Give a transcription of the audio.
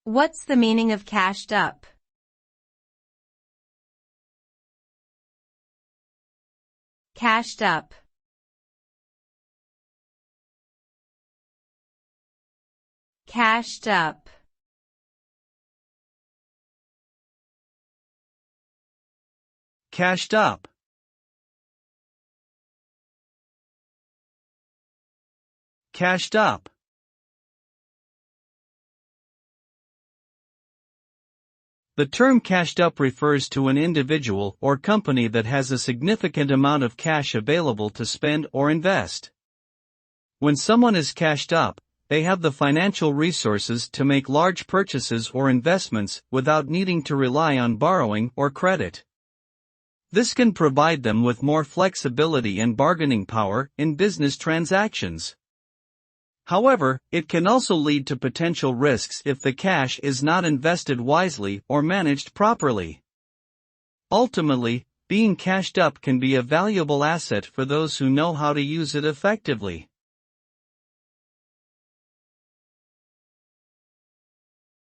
What's the meaning of cashed up? Cashed up. Cashed up. Cashed up. Cashed up. The term cashed up refers to an individual or company that has a significant amount of cash available to spend or invest. When someone is cashed up, they have the financial resources to make large purchases or investments without needing to rely on borrowing or credit. This can provide them with more flexibility and bargaining power in business transactions. However, it can also lead to potential risks if the cash is not invested wisely or managed properly. Ultimately, being cashed up can be a valuable asset for those who know how to use it effectively.